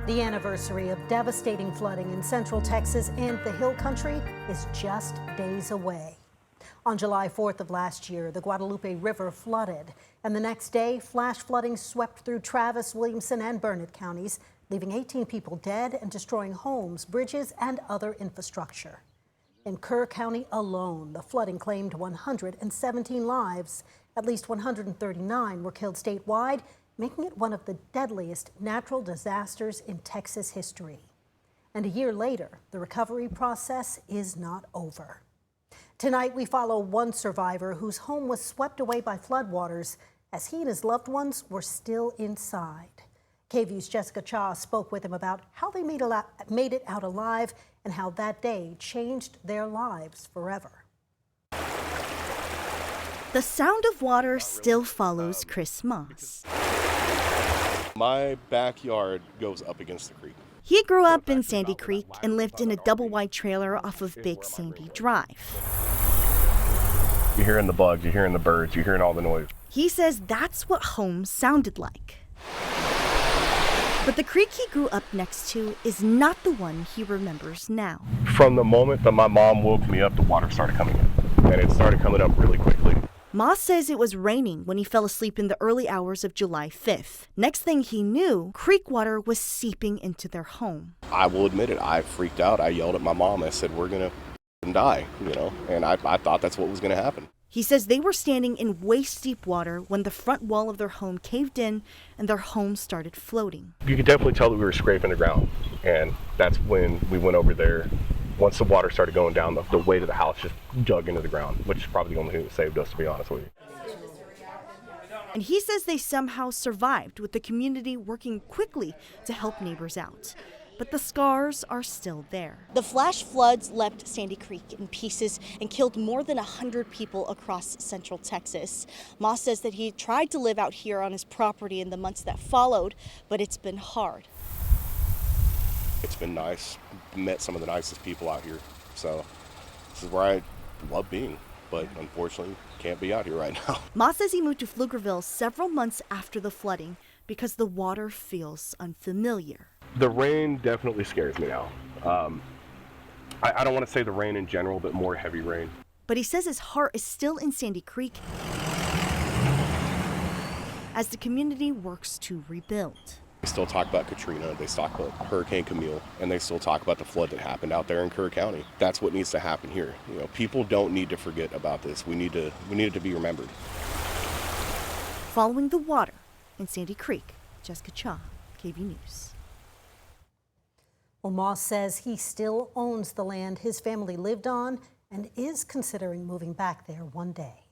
The anniversary of devastating flooding in central Texas and the Hill Country is just days away. On July 4th of last year, the Guadalupe River flooded, and the next day, flash flooding swept through Travis, Williamson, and Burnett counties, leaving 18 people dead and destroying homes, bridges, and other infrastructure. In Kerr County alone, the flooding claimed 117 lives. At least 139 were killed statewide, making it one of the deadliest natural disasters in Texas history. And a year later, the recovery process is not over. Tonight, we follow one survivor whose home was swept away by floodwaters as he and his loved ones were still inside. KVUE's Jessica Cha spoke with him about how they made it out alive and how that day changed their lives forever. The sound of water still follows Chris Moss. My backyard goes up against the creek. He grew up in Sandy Creek and lived in a double-wide trailer off of Big Sandy Drive. You're hearing the bugs, you're hearing the birds, you're hearing all the noise. He says that's what home sounded like. But the creek he grew up next to is not the one he remembers now. From the moment that my mom woke me up, the water started coming in, and it started coming up really quickly. Moss says it was raining when he fell asleep in the early hours of July 5th. Next thing he knew, creek water was seeping into their home. I will admit it, I freaked out. I yelled at my mom. I said, we're going to die, and I thought that's what was going to happen. He says they were standing in waist-deep water when the front wall of their home caved in and their home started floating. You could definitely tell that we were scraping the ground, and that's when we went over there. Once the water started going down, the weight of the house just dug into the ground, which is probably the only thing that saved us, to be honest with you. And he says they somehow survived, with the community working quickly to help neighbors out. But the scars are still there. The flash floods left Sandy Creek in pieces and killed more than 100 people across central Texas. Moss says that he tried to live out here on his property in the months that followed, but it's been hard. It's been nice. Met some of the nicest people out here. So this is where I love being, but unfortunately can't be out here right now. Moss says he moved to Pflugerville several months after the flooding because the water feels unfamiliar. The rain definitely scares me now. I don't want to say the rain in general, but more heavy rain. But he says his heart is still in Sandy Creek as the community works to rebuild. They still talk about Katrina, they talk about Hurricane Camille, and they still talk about the flood that happened out there in Kerr County. That's what needs to happen here. People don't need to forget about this. We need it to be remembered. Following the water in Sandy Creek, Jessica Cha, KVUE News. Well, Moss says he still owns the land his family lived on and is considering moving back there one day.